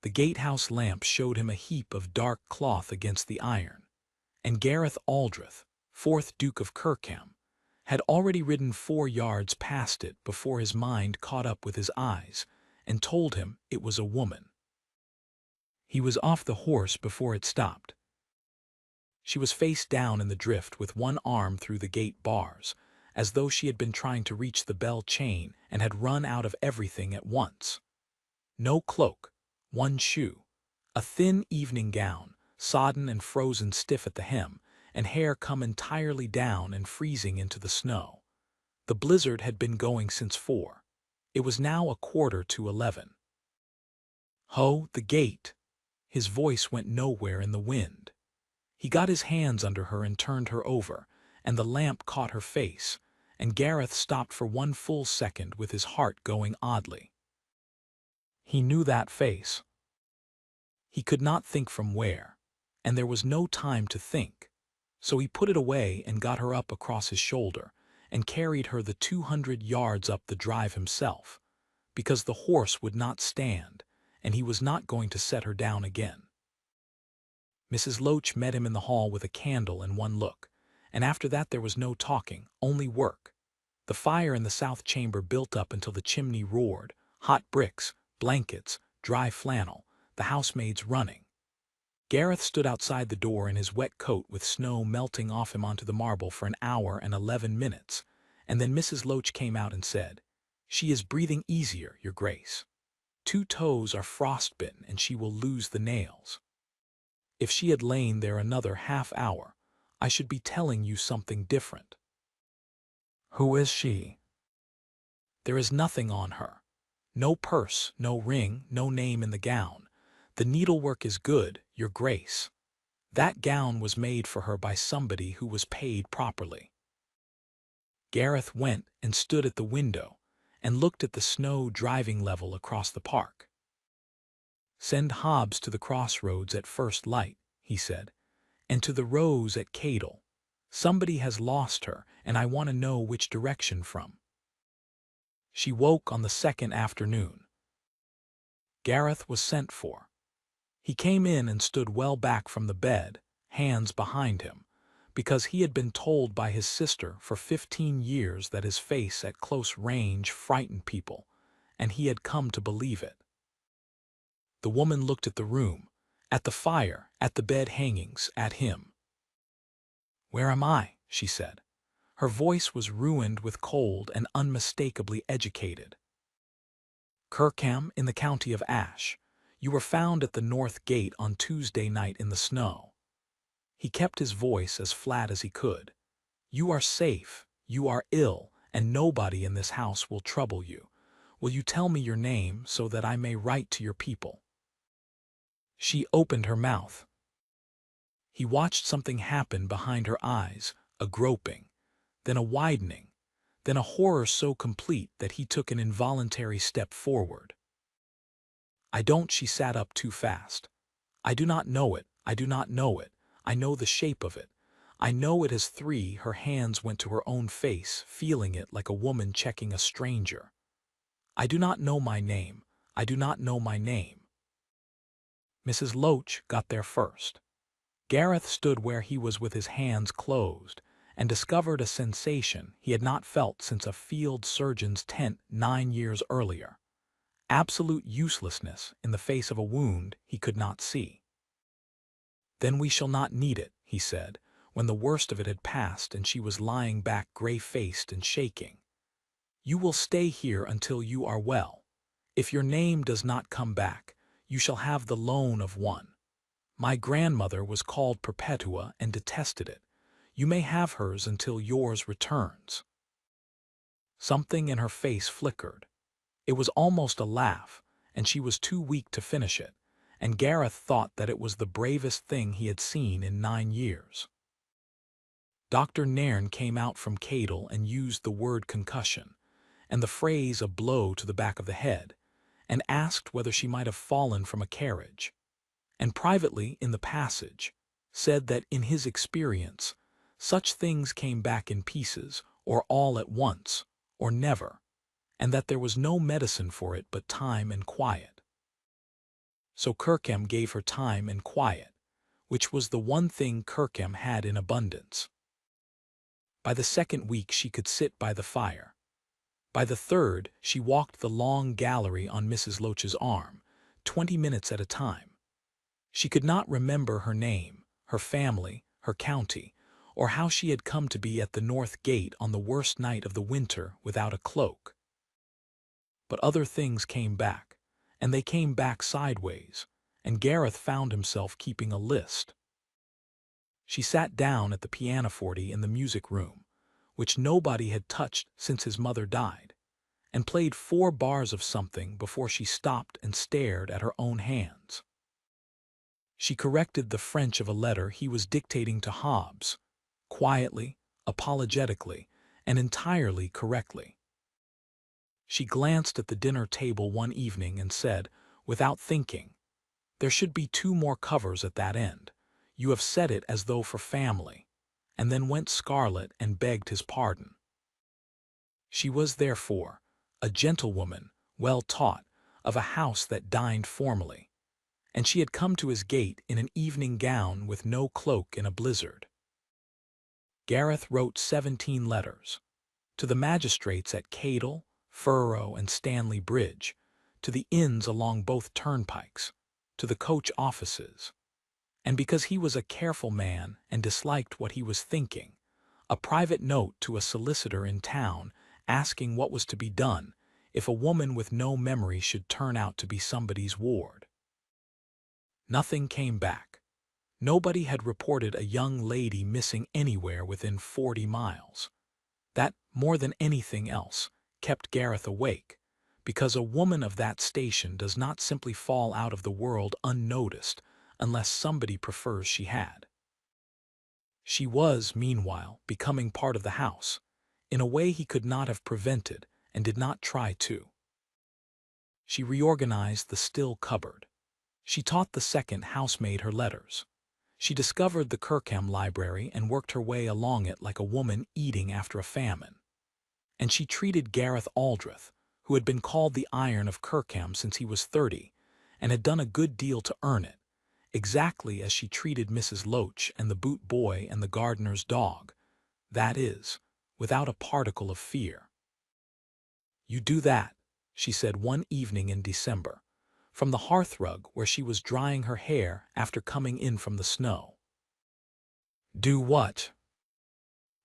The gatehouse lamp showed him a heap of dark cloth against the iron, and Gareth Aldrich, 4th Duke of Kirkham, had already ridden 4 yards past it before his mind caught up with his eyes and told him it was a woman. He was off the horse before it stopped. She was face down in the drift with one arm through the gate bars, as though she had been trying to reach the bell chain and had run out of everything at once. No cloak, one shoe, a thin evening gown, sodden and frozen stiff at the hem, and hair come entirely down and freezing into the snow. The blizzard had been going since 4. It was now 11:15. "Ho, the gate!" His voice went nowhere in the wind. He got his hands under her and turned her over, and the lamp caught her face, and Gareth stopped for 1 full second with his heart going oddly. He knew that face. He could not think from where, and there was no time to think, so he put it away and got her up across his shoulder and carried her the 200 yards up the drive himself, because the horse would not stand, and he was not going to set her down again. Mrs. Loach met him in the hall with a candle and one look, and after that there was no talking, only work. The fire in the south chamber built up until the chimney roared, hot bricks, blankets, dry flannel, the housemaids running. Gareth stood outside the door in his wet coat with snow melting off him onto the marble for 1 hour and 11 minutes, and then Mrs. Loach came out and said, "She is breathing easier, Your Grace. 2 toes are frostbitten and she will lose the nails. If she had lain there another half hour, I should be telling you something different." "Who is she?" "There is nothing on her. No purse, no ring, no name in the gown. The needlework is good, Your Grace. That gown was made for her by somebody who was paid properly." Gareth went and stood at the window and looked at the snow driving level across the park. "Send Hobbs to the crossroads at first light," he said, "and to the Rose at Cadle. Somebody has lost her, and I want to know which direction from." She woke on the 2nd afternoon. Gareth was sent for. He came in and stood well back from the bed, hands behind him, because he had been told by his sister for 15 years that his face at close range frightened people, and he had come to believe it. The woman looked at the room, at the fire, at the bed hangings, at him. "Where am I?" she said. Her voice was ruined with cold and unmistakably educated. "Kirkham, in the county of Ash. You were found at the north gate on Tuesday night in the snow." He kept his voice as flat as he could. "You are safe, you are ill, and nobody in this house will trouble you. Will you tell me your name so that I may write to your people?" She opened her mouth. He watched something happen behind her eyes, a groping, then a widening, then a horror so complete that he took an involuntary step forward. "I don't," she sat up too fast. "I do not know it, I do not know it. I know the shape of it. I know it as 3." Her hands went to her own face, feeling it like a woman checking a stranger. "I do not know my name. I do not know my name." Mrs. Loach got there first. Gareth stood where he was with his hands closed, and discovered a sensation he had not felt since a field surgeon's tent 9 years earlier. Absolute uselessness in the face of a wound he could not see. "Then we shall not need it," he said, when the worst of it had passed and she was lying back gray-faced and shaking. "You will stay here until you are well. If your name does not come back, you shall have the loan of one. My grandmother was called Perpetua and detested it. You may have hers until yours returns." Something in her face flickered. It was almost a laugh, and she was too weak to finish it, and Gareth thought that it was the bravest thing he had seen in 9 years. Dr. Nairn came out from Cadle and used the word concussion, and the phrase a blow to the back of the head, and asked whether she might have fallen from a carriage, and privately in the passage said that in his experience such things came back in pieces, or all at once, or never, and that there was no medicine for it but time and quiet. So Kirkham gave her time and quiet, which was the one thing Kirkham had in abundance. By the second week she could sit by the fire. By the third she walked the long gallery on Mrs. Loach's arm, 20 minutes at a time. She could not remember her name, her family, her county, or how she had come to be at the North Gate on the worst night of the winter without a cloak. But other things came back, and they came back sideways, and Gareth found himself keeping a list. She sat down at the pianoforte in the music room, which nobody had touched since his mother died, and played 4 bars of something before she stopped and stared at her own hands. She corrected the French of a letter he was dictating to Hobbs, quietly, apologetically, and entirely correctly. She glanced at the dinner table one evening and said, without thinking, "There should be 2 more covers at that end. You have said it as though for family," and then went scarlet and begged his pardon. She was, therefore, a gentlewoman, well taught, of a house that dined formally, and she had come to his gate in an evening gown with no cloak in a blizzard. Gareth wrote 17 letters, to the magistrates at Cadle, Furrow, and Stanley Bridge, to the inns along both turnpikes, to the coach offices, and because he was a careful man and disliked what he was thinking, a private note to a solicitor in town asking what was to be done if a woman with no memory should turn out to be somebody's ward. Nothing came back. Nobody had reported a young lady missing anywhere within 40 miles. That, more than anything else, kept Gareth awake, because a woman of that station does not simply fall out of the world unnoticed unless somebody prefers she had. She was, meanwhile, becoming part of the house, in a way he could not have prevented and did not try to. She reorganized the still cupboard. She taught the second housemaid her letters. She discovered the Kirkham library and worked her way along it like a woman eating after a famine. And she treated Gareth Aldrich, who had been called the Iron of Kirkham since he was 30, and had done a good deal to earn it, exactly as she treated Mrs. Loach and the boot boy and the gardener's dog, that is, without a particle of fear. "You do that," she said one evening in December, from the hearthrug where she was drying her hair after coming in from the snow. "Do what?"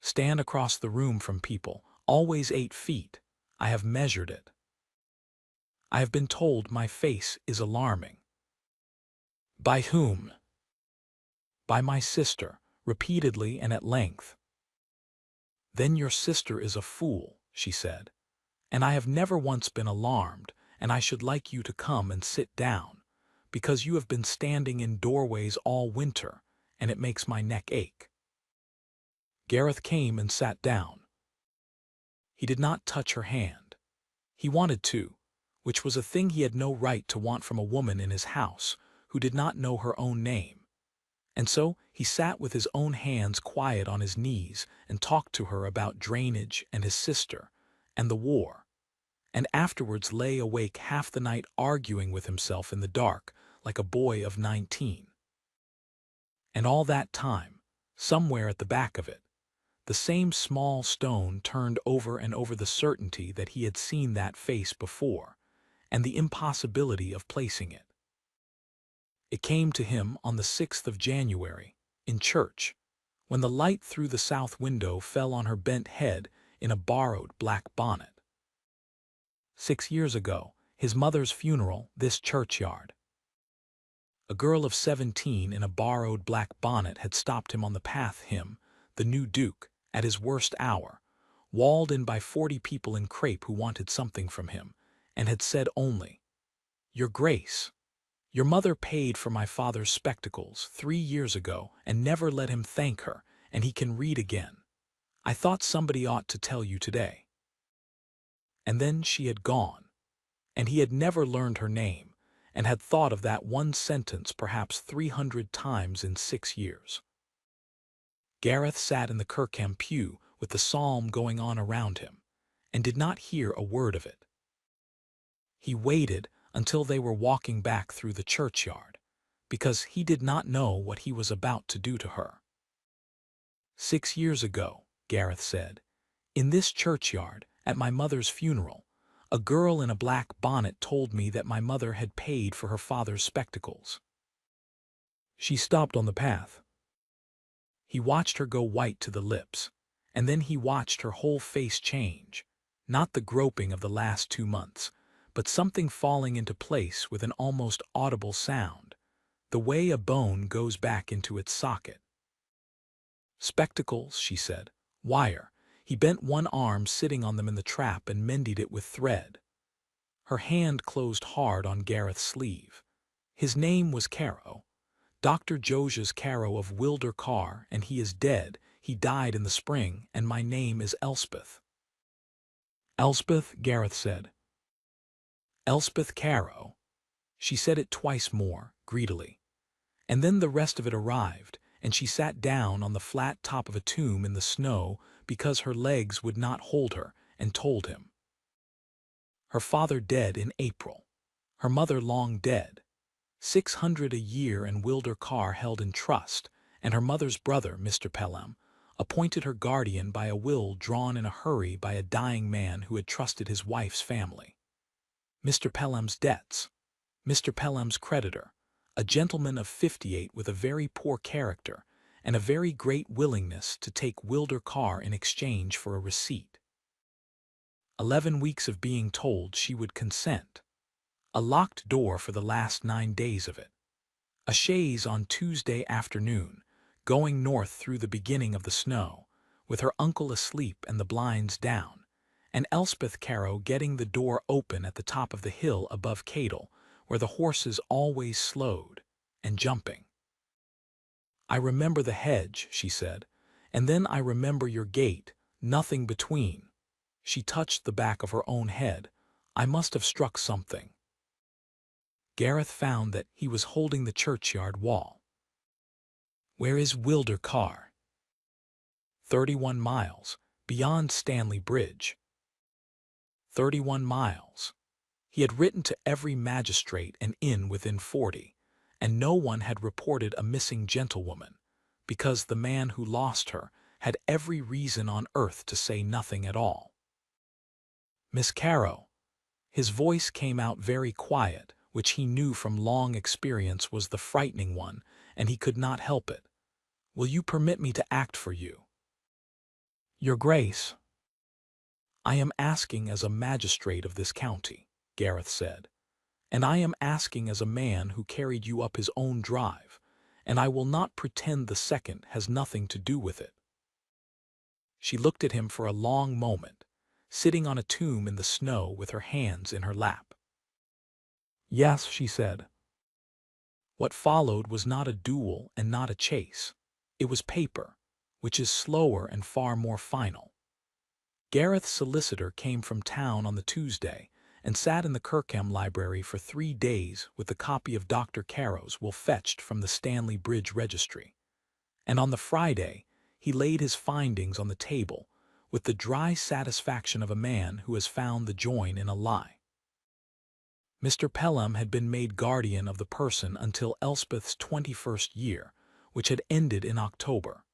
"Stand across the room from people, always 8 feet. I have measured it. I have been told my face is alarming." "By whom?" "By my sister, repeatedly and at length." "Then your sister is a fool," she said, "and I have never once been alarmed, and I should like you to come and sit down, because you have been standing in doorways all winter, and it makes my neck ache." Gareth came and sat down. He did not touch her hand. He wanted to, which was a thing he had no right to want from a woman in his house who did not know her own name. And so he sat with his own hands quiet on his knees and talked to her about drainage and his sister and the war, and afterwards lay awake half the night arguing with himself in the dark like a boy of 19. And all that time, somewhere at the back of it, the same small stone turned over and over the certainty that he had seen that face before, and the impossibility of placing it. It came to him on the 6th of January, in church, when the light through the south window fell on her bent head in a borrowed black bonnet. 6 years ago, his mother's funeral, this churchyard. A girl of 17 in a borrowed black bonnet had stopped him on the path, him, the new Duke, at his worst hour, walled in by 40 people in crape who wanted something from him, and had said only, "Your Grace, your mother paid for my father's spectacles 3 years ago and never let him thank her, and he can read again. I thought somebody ought to tell you today." And then she had gone, and he had never learned her name, and had thought of that one sentence perhaps 300 times in 6 years. Gareth sat in the Kirkham pew with the psalm going on around him, and did not hear a word of it. He waited until they were walking back through the churchyard, because he did not know what he was about to do to her. 6 years ago, Gareth said, in this churchyard, at my mother's funeral, a girl in a black bonnet told me that my mother had paid for her father's spectacles. She stopped on the path. He watched her go white to the lips, and then he watched her whole face change, not the groping of the last 2 months, but something falling into place with an almost audible sound, the way a bone goes back into its socket. Spectacles, she said. Wire. He bent one arm sitting on them in the trap and mended it with thread. Her hand closed hard on Gareth's sleeve. His name was Caro. Dr. Josiah Caro of Wilder Carr, and he is dead. He died in the spring, and my name is Elspeth. Elspeth, Gareth said. Elspeth Caro. She said it twice more, greedily. And then the rest of it arrived, and she sat down on the flat top of a tomb in the snow because her legs would not hold her, and told him. Her father dead in April. Her mother long dead. 600 a year and Wilder Carr held in trust, and her mother's brother, Mr. Pelham, appointed her guardian by a will drawn in a hurry by a dying man who had trusted his wife's family. Mr. Pelham's debts. Mr. Pelham's creditor, a gentleman of 58 with a very poor character and a very great willingness to take Wilder Carr in exchange for a receipt. 11 weeks of being told she would consent. A locked door for the last 9 days of it. A chaise on Tuesday afternoon, going north through the beginning of the snow, with her uncle asleep and the blinds down, and Elspeth Caro getting the door open at the top of the hill above Cadle, where the horses always slowed, and jumping. I remember the hedge, she said, and then I remember your gate, nothing between. She touched the back of her own head. I must have struck something. Gareth found that he was holding the churchyard wall. Where is Wilder Carr? 31 miles, beyond Stanley Bridge. 31 miles. He had written to every magistrate and inn within 40, and no one had reported a missing gentlewoman, because the man who lost her had every reason on earth to say nothing at all. Miss Caro. His voice came out very quiet, which he knew from long experience was the frightening one, and he could not help it. Will you permit me to act for you? Your Grace. I am asking as a magistrate of this county, Gareth said, and I am asking as a man who carried you up his own drive, and I will not pretend the second has nothing to do with it. She looked at him for a long moment, sitting on a tomb in the snow with her hands in her lap. Yes, she said. What followed was not a duel and not a chase. It was paper, which is slower and far more final. Gareth's solicitor came from town on the Tuesday and sat in the Kirkham library for 3 days with the copy of Dr. Caro's will fetched from the Stanley Bridge registry. And on the Friday, he laid his findings on the table with the dry satisfaction of a man who has found the join in a lie. Mr. Pelham had been made guardian of the person until Elspeth's 21st year, which had ended in October.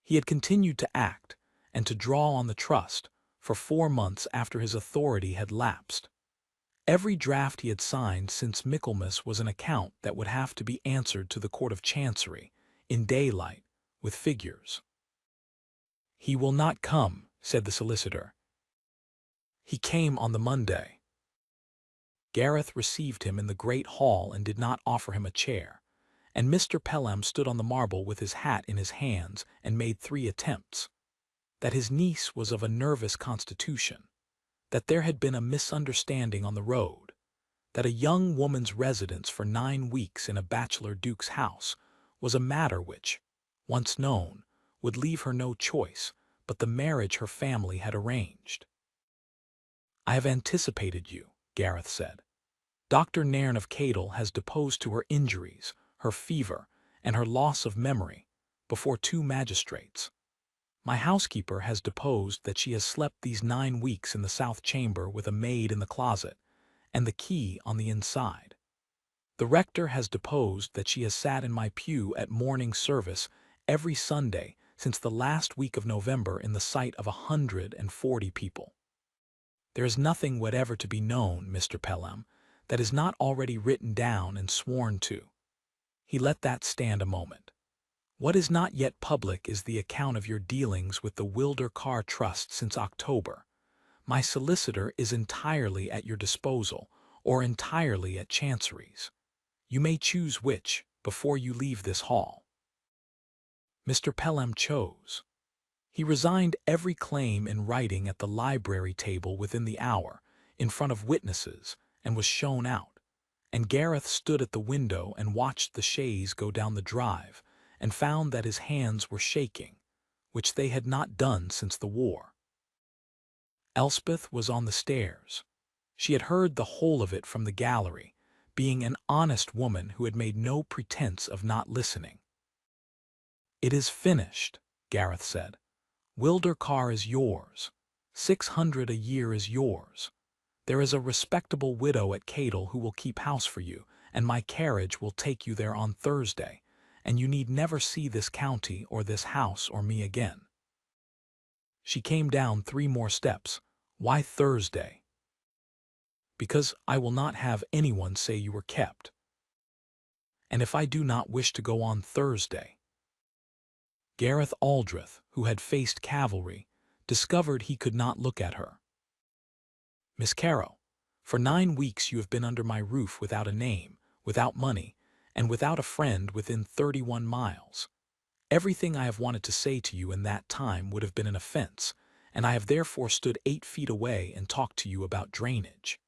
He had continued to act and to draw on the trust for 4 months after his authority had lapsed. Every draft he had signed since Michaelmas was an account that would have to be answered to the Court of Chancery, in daylight, with figures. He will not come, said the solicitor. He came on the Monday. Gareth received him in the great hall and did not offer him a chair, and Mr. Pelham stood on the marble with his hat in his hands and made 3 attempts. That his niece was of a nervous constitution, that there had been a misunderstanding on the road, that a young woman's residence for 9 weeks in a bachelor duke's house was a matter which, once known, would leave her no choice but the marriage her family had arranged. I have anticipated you, Gareth said. Dr. Nairn of Cadle has deposed to her injuries, her fever, and her loss of memory, before 2 magistrates. My housekeeper has deposed that she has slept these 9 weeks in the south chamber with a maid in the closet, and the key on the inside. The rector has deposed that she has sat in my pew at morning service every Sunday since the last week of November in the sight of 140 people. There is nothing whatever to be known, Mr. Pelham, that is not already written down and sworn to. He let that stand a moment. What is not yet public is the account of your dealings with the Wilder Car Trust since October. My solicitor is entirely at your disposal, or entirely at Chancery's. You may choose which before you leave this hall. Mr. Pelham chose. He resigned every claim in writing at the library table within the hour, in front of witnesses, and was shown out. And Gareth stood at the window and watched the chaise go down the drive, and found that his hands were shaking, which they had not done since the war. Elspeth was on the stairs. She had heard the whole of it from the gallery, being an honest woman who had made no pretense of not listening. "It is finished," Gareth said. "Wilder Car is yours. 600 a year is yours. There is a respectable widow at Cadle who will keep house for you, and my carriage will take you there on Thursday, and you need never see this county or this house or me again." She came down 3 more steps. "Why Thursday?" "Because I will not have anyone say you were kept." "And if I do not wish to go on Thursday?" Gareth Aldrich, who had faced cavalry, discovered he could not look at her. "Miss Caro, for 9 weeks you have been under my roof without a name, without money, and without a friend within 31 miles. Everything I have wanted to say to you in that time would have been an offense, and I have therefore stood 8 feet away and talked to you about drainage."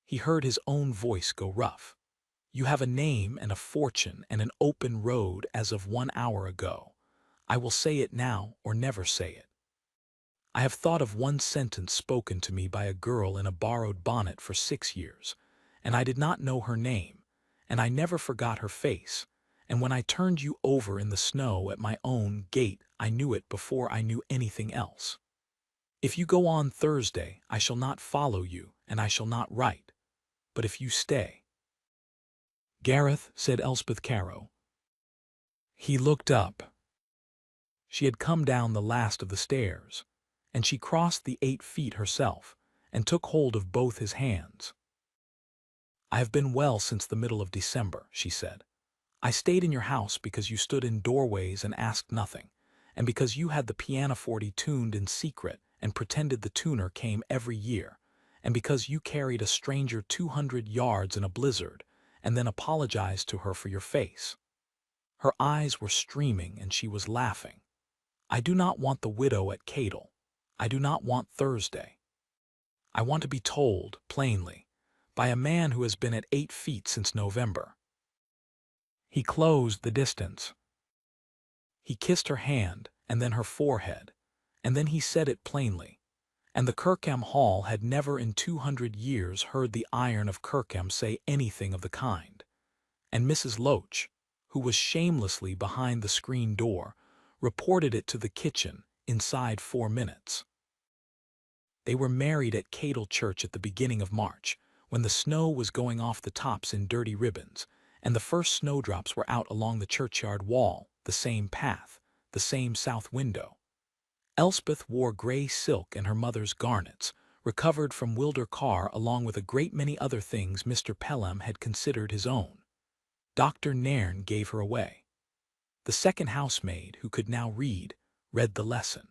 He heard his own voice go rough. "You have a name and a fortune and an open road as of 1 hour ago. I will say it now or never say it. I have thought of one sentence spoken to me by a girl in a borrowed bonnet for 6 years, and I did not know her name, and I never forgot her face, and when I turned you over in the snow at my own gate I knew it before I knew anything else. If you go on Thursday I shall not follow you and I shall not write, but if you stay—" "Gareth," said Elspeth Caro. He looked up. She had come down the last of the stairs, and she crossed the 8 feet herself, and took hold of both his hands. "I have been well since the middle of December," she said. "I stayed in your house because you stood in doorways and asked nothing, and because you had the pianoforte tuned in secret and pretended the tuner came every year, and because you carried a stranger 200 yards in a blizzard, and then apologized to her for your face." Her eyes were streaming and she was laughing. "I do not want the widow at Cadle. I do not want Thursday. I want to be told, plainly, by a man who has been at 8 feet since November." He closed the distance. He kissed her hand, and then her forehead, and then he said it plainly, and the Kirkham Hall had never in 200 years heard the iron of Kirkham say anything of the kind, and Mrs. Loach, who was shamelessly behind the screen door, reported it to the kitchen inside 4 minutes. They were married at Cadle Church at the beginning of March, when the snow was going off the tops in dirty ribbons, and the first snowdrops were out along the churchyard wall, the same path, the same south window. Elspeth wore grey silk and her mother's garnets, recovered from Wilder Car along with a great many other things Mr. Pelham had considered his own. Dr. Nairn gave her away. The second housemaid, who could now read the lesson.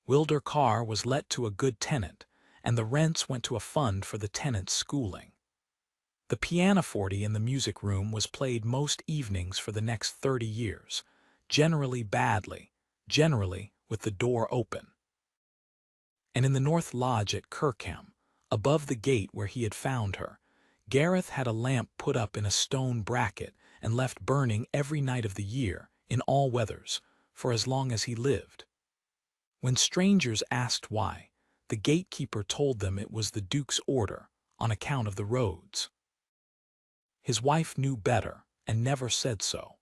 Wilder Car was let to a good tenant, and the rents went to a fund for the tenant's schooling. The pianoforte in the music room was played most evenings for the next 30 years, generally badly, generally with the door open. And in the north lodge at Kirkham, above the gate where he had found her, Gareth had a lamp put up in a stone bracket and left burning every night of the year, in all weathers, for as long as he lived. When strangers asked why, the gatekeeper told them it was the Duke's order, on account of the roads. His wife knew better, and never said so,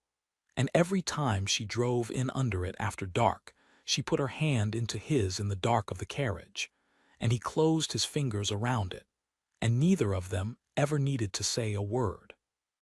and every time she drove in under it after dark, she put her hand into his in the dark of the carriage, and he closed his fingers around it, and neither of them ever needed to say a word.